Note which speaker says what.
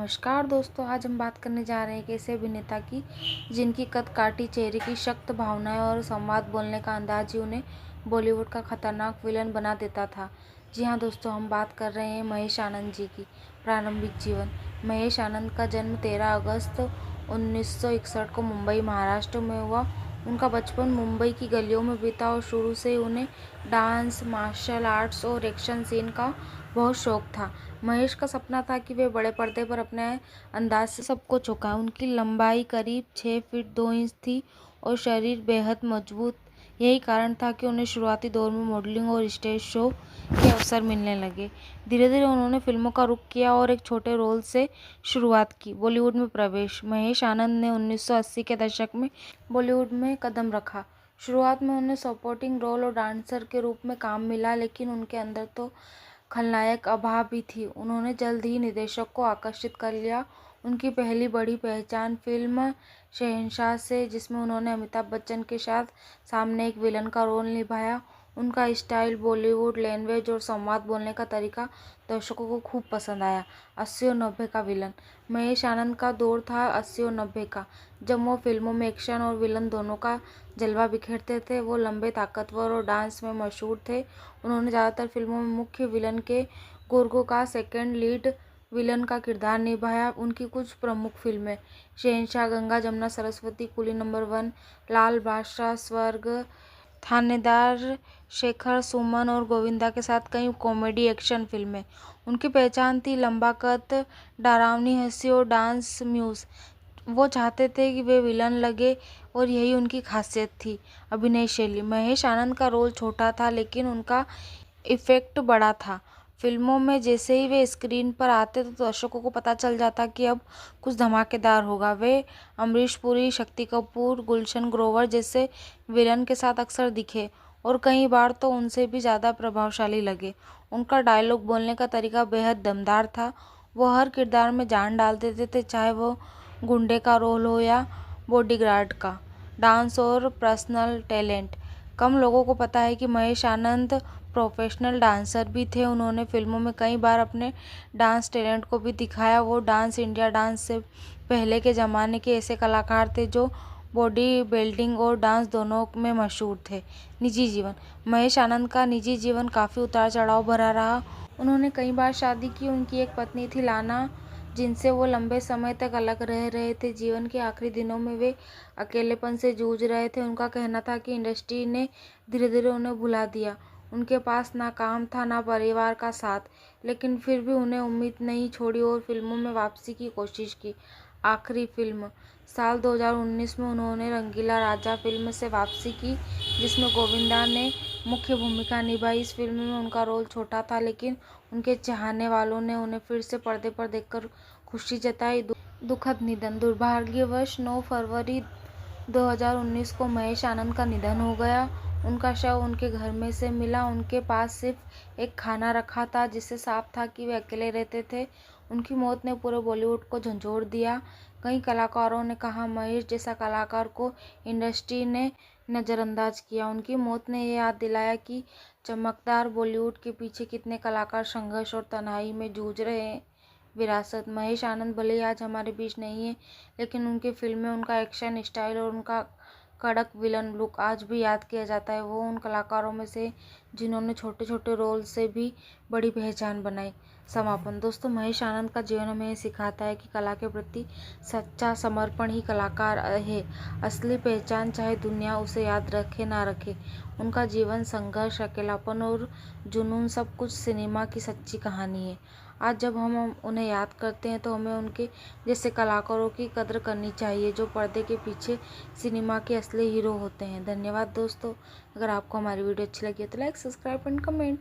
Speaker 1: नमस्कार दोस्तों, आज हम बात करने जा रहे हैं एक ऐसे अभिनेता की जिनकी कद काटी चेहरे की सख्त भावनाएं और संवाद बोलने का अंदाज ही उन्हें बॉलीवुड का खतरनाक विलन बना देता था। जी हाँ दोस्तों, हम बात कर रहे हैं महेश आनंद जी की। प्रारंभिक जीवन। महेश आनंद का जन्म 13 अगस्त 1961 को मुंबई, महाराष्ट्र में हुआ। उनका बचपन मुंबई की गलियों में बीता और शुरू से उन्हें डांस, मार्शल आर्ट्स और एक्शन सीन का बहुत शौक था। महेश का सपना था कि वे बड़े पर्दे पर अपने अंदाज से सबको चौंकाएं। उनकी लंबाई करीब 6 फीट 2 इंच थी और शरीर बेहद मजबूत। यही कारण था कि उन्हें शुरुआती दौर में मॉडलिंग और स्टेज शो के अवसर मिलने लगे। धीरे धीरे उन्होंने फिल्मों का रुख किया और एक छोटे रोल से शुरुआत की। बॉलीवुड में प्रवेश। महेश आनंद ने 1980 के दशक में बॉलीवुड में कदम रखा। शुरुआत में उन्हें सपोर्टिंग रोल और डांसर के रूप में काम मिला, लेकिन उनके अंदर तो खलनायक अभाव भी थी। उन्होंने जल्द ही निर्देशक को आकर्षित कर लिया। उनकी पहली बड़ी पहचान फिल्म शहंशाह से, जिसमें उन्होंने अमिताभ बच्चन के साथ सामने एक विलन का रोल निभाया। उनका स्टाइल, बॉलीवुड लैंग्वेज और संवाद बोलने का तरीका दर्शकों को खूब पसंद आया। 80 और 90 का विलन। महेश आनंद का दौर था 80 और 90 का, जब वो फिल्मों में एक्शन और विलन दोनों का जलवा बिखेरते थे। वो लंबे, ताकतवर और डांस में मशहूर थे। उन्होंने ज़्यादातर फिल्मों में मुख्य विलन के गोर्गो का सेकंड लीड विलन का किरदार निभाया। उनकी कुछ प्रमुख फिल्में: शहंशाह, गंगा जमुना सरस्वती, कुली नंबर 1, लाल बादशाह, स्वर्ग, थानेदार, शेखर सुमन और गोविंदा के साथ कई कॉमेडी एक्शन फिल्में। उनकी पहचान थी लंबा कद, डरावनी हंसी और डांस मूव्स। वो चाहते थे कि वे विलन लगे और यही उनकी खासियत थी। अभिनय शैली। महेश आनंद का रोल छोटा था, लेकिन उनका इफेक्ट बड़ा था। फिल्मों में जैसे ही वे स्क्रीन पर आते तो दर्शकों को पता चल जाता कि अब कुछ धमाकेदार होगा। वे अमरीश पुरी, शक्ति कपूर, गुलशन ग्रोवर जैसे विलन के साथ अक्सर दिखे और कई बार तो उनसे भी ज़्यादा प्रभावशाली लगे। उनका डायलॉग बोलने का तरीका बेहद दमदार था। वो हर किरदार में जान डाल देते थे, चाहे वो गुंडे का रोल हो या बॉडीगार्ड का। डांस और पर्सनल टैलेंट। कम लोगों को पता है कि महेश आनंद प्रोफेशनल डांसर भी थे। उन्होंने फिल्मों में कई बार अपने डांस टैलेंट को भी दिखाया। वो डांस इंडिया डांस से पहले के ज़माने के ऐसे कलाकार थे जो बॉडी बिल्डिंग और डांस दोनों में मशहूर थे। निजी जीवन। महेश आनंद का निजी जीवन काफ़ी उतार चढ़ाव भरा रहा। उन्होंने कई बार शादी की। उनकी एक पत्नी थी, लाना, जिनसे वो लंबे समय तक अलग रह रहे थे। जीवन के आखिरी दिनों में वे अकेलेपन से जूझ रहे थे। उनका कहना था कि इंडस्ट्री ने धीरे धीरे उन्हें भुला दिया। उनके पास ना काम था, ना परिवार का साथ, लेकिन फिर भी उन्हें उम्मीद नहीं छोड़ी और फिल्मों में वापसी की कोशिश की। आखिरी फिल्म। साल 2019 में उन्होंने रंगीला राजा फिल्म से वापसी की, जिसमें गोविंदा ने मुख्य भूमिका निभाई। इस फिल्म में उनका रोल छोटा था, लेकिन उनके चाहने वालों ने उन्हें फिर से पर्दे पर देखकर खुशी जताई। दुखद निधन। दुर्भाग्यवश 9 फरवरी 2019 को महेश आनंद का निधन हो गया। उनका शव उनके घर में से मिला। उनके पास सिर्फ एक खाना रखा था, जिससे साफ था कि वे अकेले रहते थे। उनकी मौत ने पूरे बॉलीवुड को झंझोर दिया। कई कलाकारों ने कहा, महेश जैसा कलाकार को इंडस्ट्री ने नज़रअंदाज किया। उनकी मौत ने यह याद दिलाया कि चमकदार बॉलीवुड के पीछे कितने कलाकार संघर्ष और तन्हाई में जूझ रहे हैं। विरासत। महेश आनंद भले ही आज हमारे बीच नहीं है, लेकिन उनकी फिल्में, उनका एक्शन स्टाइल और उनका कड़क विलन लुक आज भी याद किया जाता है। वो उन कलाकारों में से जिन्होंने छोटे छोटे रोल से भी बड़ी पहचान बनाई। समापन। दोस्तों, महेश आनंद का जीवन हमें ये सिखाता है कि कला के प्रति सच्चा समर्पण ही कलाकार है। असली पहचान, चाहे दुनिया उसे याद रखे ना रखे। उनका जीवन, संघर्ष, अकेलापन और जुनून, सब कुछ सिनेमा की सच्ची कहानी है। आज जब हम उन्हें याद करते हैं तो हमें उनके जैसे कलाकारों की कद्र करनी चाहिए, जो पर्दे के पीछे सिनेमा के असली हीरो होते हैं। धन्यवाद दोस्तों। अगर आपको हमारी वीडियो अच्छी लगी है तो लाइक, सब्सक्राइब एंड कमेंट।